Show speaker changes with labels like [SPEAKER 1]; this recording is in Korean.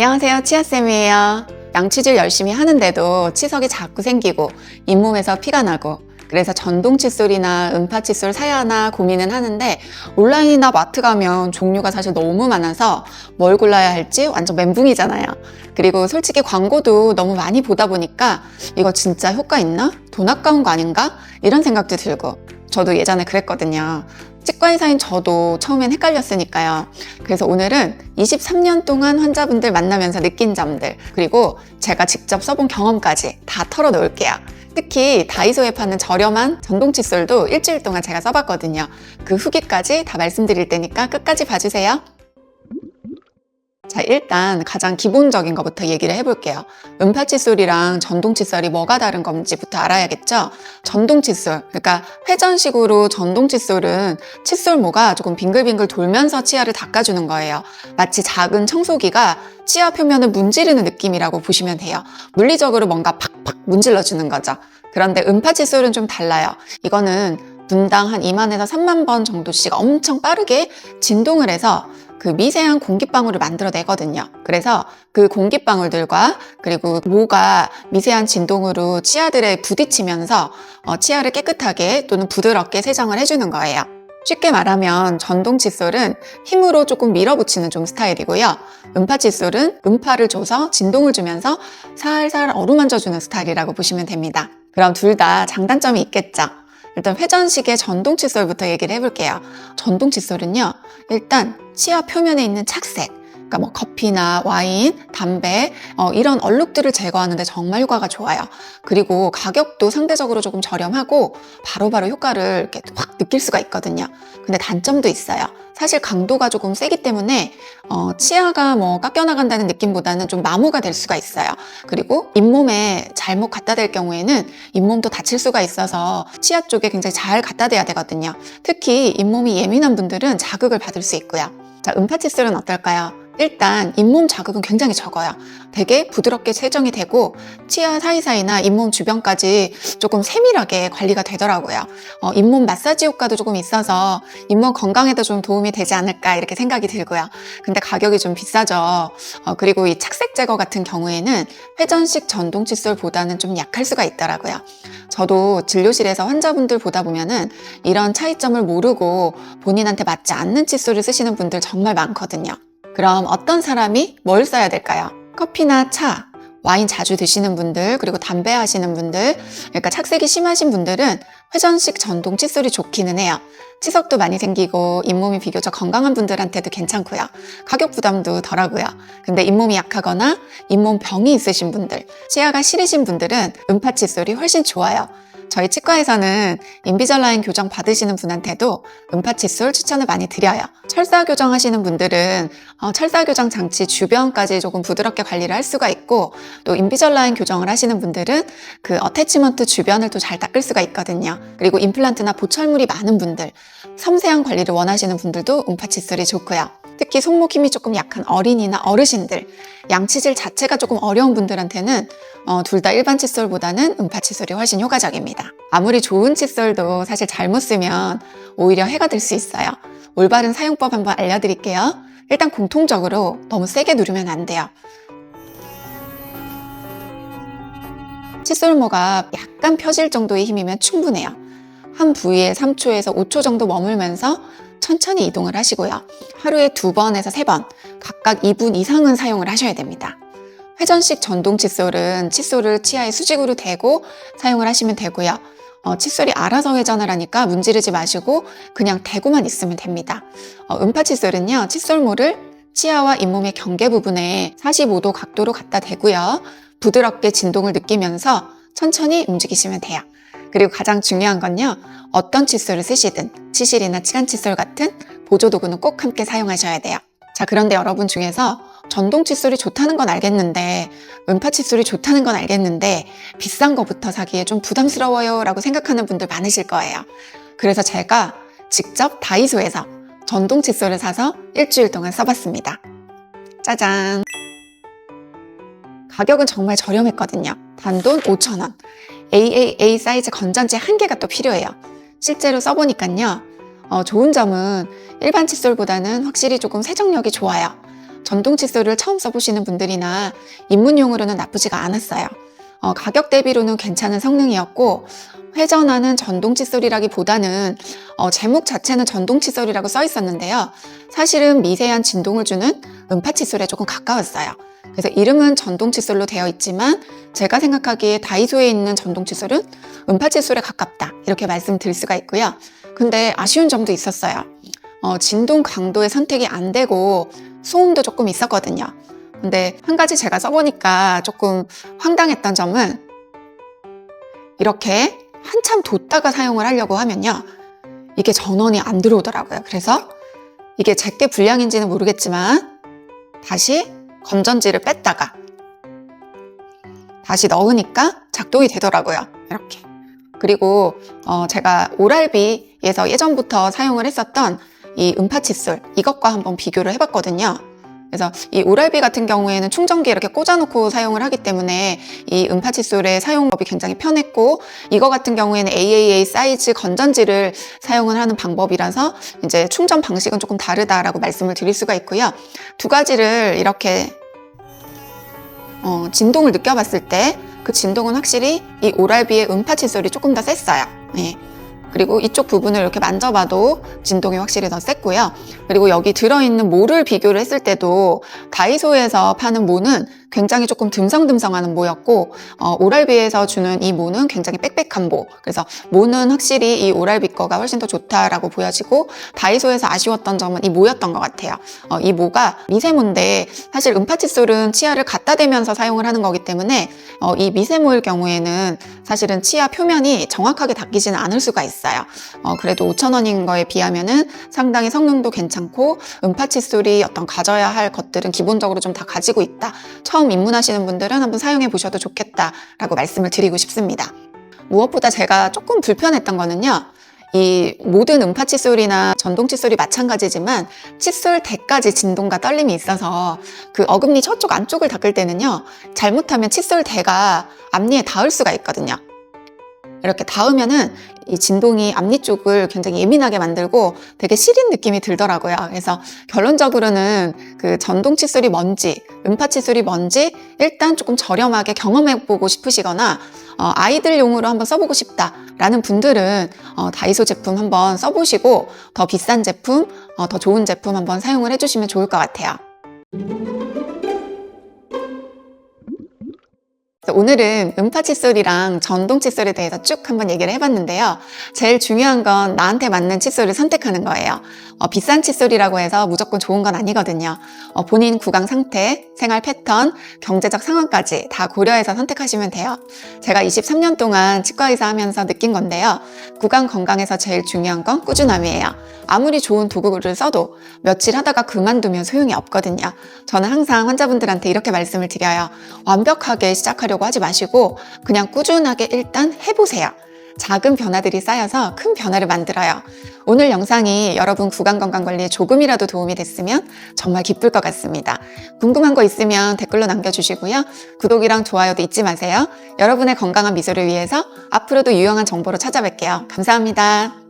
[SPEAKER 1] 안녕하세요, 치아쌤이에요. 양치질 열심히 하는데도 치석이 자꾸 생기고 잇몸에서 피가 나고 그래서 전동 칫솔이나 음파 칫솔 사야 하나 고민은 하는데 온라인이나 마트 가면 종류가 사실 너무 많아서 뭘 골라야 할지 완전 멘붕이잖아요. 그리고 솔직히 광고도 너무 많이 보다 보니까 이거 진짜 효과 있나? 돈 아까운 거 아닌가? 이런 생각도 들고 저도 예전에 그랬거든요. 치과의사인 저도 처음엔 헷갈렸으니까요. 그래서 오늘은 23년 동안 환자분들 만나면서 느낀 점들 그리고 제가 직접 써본 경험까지 다 털어놓을게요. 특히 다이소에 파는 저렴한 전동 칫솔도 일주일 동안 제가 써봤거든요. 그 후기까지 다 말씀드릴 테니까 끝까지 봐주세요. 자, 일단 가장 기본적인 것부터 얘기를 해볼게요. 음파 칫솔이랑 전동 칫솔이 뭐가 다른 건지부터 알아야겠죠? 전동 칫솔, 그러니까 회전식으로 전동 칫솔은 칫솔모가 조금 빙글빙글 돌면서 치아를 닦아주는 거예요. 마치 작은 청소기가 치아 표면을 문지르는 느낌이라고 보시면 돼요. 물리적으로 뭔가 팍팍 문질러주는 거죠. 그런데 음파 칫솔은 좀 달라요. 이거는 분당 한 2만에서 3만 번 정도씩 엄청 빠르게 진동을 해서 그 미세한 공기방울을 만들어내거든요. 그래서 그 공기방울들과 그리고 모가 미세한 진동으로 치아들에 부딪히면서 치아를 깨끗하게 또는 부드럽게 세정을 해주는 거예요. 쉽게 말하면 전동 칫솔은 힘으로 조금 밀어붙이는 좀 스타일이고요. 음파 칫솔은 음파를 줘서 진동을 주면서 살살 어루만져주는 스타일이라고 보시면 됩니다. 그럼 둘 다 장단점이 있겠죠. 일단 회전식의 전동 칫솔부터 얘기를 해볼게요. 전동 칫솔은요, 일단 치아 표면에 있는 착색, 그러니까 뭐 커피나 와인, 담배 이런 얼룩들을 제거하는데 정말 효과가 좋아요. 그리고 가격도 상대적으로 조금 저렴하고 바로바로 효과를 이렇게 확 느낄 수가 있거든요. 근데 단점도 있어요. 사실 강도가 조금 세기 때문에 치아가 뭐 깎여나간다는 느낌보다는 좀 마모가 될 수가 있어요. 그리고 잇몸에 잘못 갖다 댈 경우에는 잇몸도 다칠 수가 있어서 치아 쪽에 굉장히 잘 갖다 대야 되거든요. 특히 잇몸이 예민한 분들은 자극을 받을 수 있고요. 자, 음파 칫솔은 어떨까요? 일단 잇몸 자극은 굉장히 적어요. 되게 부드럽게 세정이 되고 치아 사이사이나 잇몸 주변까지 조금 세밀하게 관리가 되더라고요. 잇몸 마사지 효과도 조금 있어서 잇몸 건강에도 좀 도움이 되지 않을까 이렇게 생각이 들고요. 근데 가격이 좀 비싸죠. 그리고 이 착색 제거 같은 경우에는 회전식 전동 칫솔보다는 좀 약할 수가 있더라고요. 저도 진료실에서 환자분들 보다 보면은 이런 차이점을 모르고 본인한테 맞지 않는 칫솔을 쓰시는 분들 정말 많거든요. 그럼 어떤 사람이 뭘 써야 될까요? 커피나 차, 와인 자주 드시는 분들, 그리고 담배 하시는 분들, 그러니까 착색이 심하신 분들은 회전식 전동 칫솔이 좋기는 해요. 치석도 많이 생기고 잇몸이 비교적 건강한 분들한테도 괜찮고요. 가격 부담도 덜하고요. 근데 잇몸이 약하거나 잇몸 병이 있으신 분들, 치아가 시리신 분들은 음파 칫솔이 훨씬 좋아요. 저희 치과에서는 인비절라인 교정 받으시는 분한테도 음파 칫솔 추천을 많이 드려요. 철사 교정 하시는 분들은 철사 교정 장치 주변까지 조금 부드럽게 관리를 할 수가 있고 또 인비절라인 교정을 하시는 분들은 그 어태치먼트 주변을 또 잘 닦을 수가 있거든요. 그리고 임플란트나 보철물이 많은 분들, 섬세한 관리를 원하시는 분들도 음파 칫솔이 좋고요. 특히 손목 힘이 조금 약한 어린이나 어르신들, 양치질 자체가 조금 어려운 분들한테는 둘 다 일반 칫솔보다는 음파 칫솔이 훨씬 효과적입니다. 아무리 좋은 칫솔도 사실 잘못 쓰면 오히려 해가 될 수 있어요. 올바른 사용법 한번 알려드릴게요. 일단 공통적으로 너무 세게 누르면 안 돼요. 칫솔모가 약간 펴질 정도의 힘이면 충분해요. 한 부위에 3초에서 5초 정도 머물면서 천천히 이동을 하시고요. 하루에 2번에서 3번, 각각 2분 이상은 사용을 하셔야 됩니다. 회전식 전동 칫솔은 칫솔을 치아에 수직으로 대고 사용을 하시면 되고요. 칫솔이 알아서 회전을 하니까 문지르지 마시고 그냥 대고만 있으면 됩니다. 음파 칫솔은요, 칫솔모를 치아와 잇몸의 경계 부분에 45도 각도로 갖다 대고요. 부드럽게 진동을 느끼면서 천천히 움직이시면 돼요. 그리고 가장 중요한 건요, 어떤 칫솔을 쓰시든 치실이나 치간 칫솔 같은 보조도구는 꼭 함께 사용하셔야 돼요. 자, 그런데 여러분 중에서 전동 칫솔이 좋다는 건 알겠는데 음파 칫솔이 좋다는 건 알겠는데 비싼 거부터 사기에 좀 부담스러워요 라고 생각하는 분들 많으실 거예요. 그래서 제가 직접 다이소에서 전동 칫솔을 사서 일주일 동안 써봤습니다. 짜잔! 가격은 정말 저렴했거든요. 단돈 5,000원. AAA 사이즈 건전지 1개가 또 필요해요. 실제로 써보니까요. 좋은 점은 일반 칫솔보다는 확실히 조금 세정력이 좋아요. 전동 칫솔을 처음 써보시는 분들이나 입문용으로는 나쁘지가 않았어요. 가격 대비로는 괜찮은 성능이었고, 회전하는 전동 칫솔이라기보다는 제목 자체는 전동 칫솔이라고 써 있었는데요. 사실은 미세한 진동을 주는 음파 칫솔에 조금 가까웠어요. 그래서 이름은 전동 칫솔로 되어 있지만 제가 생각하기에 다이소에 있는 전동 칫솔은 음파 칫솔에 가깝다, 이렇게 말씀드릴 수가 있고요. 근데 아쉬운 점도 있었어요. 진동 강도의 선택이 안 되고 소음도 조금 있었거든요. 근데 한 가지 제가 써보니까 조금 황당했던 점은, 이렇게 한참 뒀다가 사용을 하려고 하면요, 이게 전원이 안 들어오더라고요. 그래서 이게 제게 불량인지는 모르겠지만 다시 건전지를 뺐다가 다시 넣으니까 작동이 되더라고요. 이렇게. 그리고 제가 오랄비에서 예전부터 사용을 했었던 이 음파 칫솔, 이것과 한번 비교를 해봤거든요. 그래서 이 오랄비 같은 경우에는 충전기에 이렇게 꽂아놓고 사용을 하기 때문에 이 음파 칫솔의 사용법이 굉장히 편했고, 이거 같은 경우에는 AAA 사이즈 건전지를 사용을 하는 방법이라서 이제 충전 방식은 조금 다르다라고 말씀을 드릴 수가 있고요. 두 가지를 이렇게 진동을 느껴봤을 때 그 진동은 확실히 이 오랄비의 음파 칫솔이 조금 더 셌어요. 네. 그리고 이쪽 부분을 이렇게 만져봐도 진동이 확실히 더 셌고요. 그리고 여기 들어있는 모를 비교를 했을 때도 다이소에서 파는 모는 굉장히 조금 듬성듬성하는 모였고, 오랄비에서 주는 이 모는 굉장히 빽빽한 모. 그래서 모는 확실히 이 오랄비 거가 훨씬 더 좋다라고 보여지고, 다이소에서 아쉬웠던 점은 이 모였던 것 같아요. 이 모가 미세모인데 사실 음파 칫솔은 치아를 갖다 대면서 사용을 하는 거기 때문에 이 미세모일 경우에는 사실은 치아 표면이 정확하게 닦이지는 않을 수가 있어요. 그래도 5,000원인 거에 비하면은 상당히 성능도 괜찮고, 음파 칫솔이 어떤 가져야 할 것들은 기본적으로 좀 다 가지고 있다. 처음 입문하시는 분들은 한번 사용해 보셔도 좋겠다라고 말씀을 드리고 싶습니다. 무엇보다 제가 조금 불편했던 거는요, 이 모든 음파 칫솔이나 전동 칫솔이 마찬가지지만 칫솔대까지 진동과 떨림이 있어서 그 어금니 저쪽 안쪽을 닦을 때는요, 잘못하면 칫솔대가 앞니에 닿을 수가 있거든요. 이렇게 닿으면은 이 진동이 앞니 쪽을 굉장히 예민하게 만들고 되게 시린 느낌이 들더라고요. 그래서 결론적으로는 그 전동 칫솔이 뭔지, 음파 칫솔이 뭔지 일단 조금 저렴하게 경험해보고 싶으시거나 아이들용으로 한번 써보고 싶다라는 분들은 다이소 제품 한번 써보시고 더 비싼 제품, 더 좋은 제품 한번 사용을 해주시면 좋을 것 같아요. 오늘은 음파 칫솔이랑 전동 칫솔에 대해서 쭉 한번 얘기를 해봤는데요. 제일 중요한 건 나한테 맞는 칫솔을 선택하는 거예요. 비싼 칫솔이라고 해서 무조건 좋은 건 아니거든요. 본인 구강 상태, 생활 패턴, 경제적 상황까지 다 고려해서 선택하시면 돼요. 제가 23년 동안 치과의사 하면서 느낀 건데요. 구강 건강에서 제일 중요한 건 꾸준함이에요. 아무리 좋은 도구를 써도 며칠 하다가 그만두면 소용이 없거든요. 저는 항상 환자분들한테 이렇게 말씀을 드려요. 완벽하게 시작하려고 하지 마시고 그냥 꾸준하게 일단 해보세요. 작은 변화들이 쌓여서 큰 변화를 만들어요. 오늘 영상이 여러분 구강건강관리에 조금이라도 도움이 됐으면 정말 기쁠 것 같습니다. 궁금한 거 있으면 댓글로 남겨주시고요. 구독이랑 좋아요도 잊지 마세요. 여러분의 건강한 미소를 위해서 앞으로도 유용한 정보로 찾아뵐게요. 감사합니다.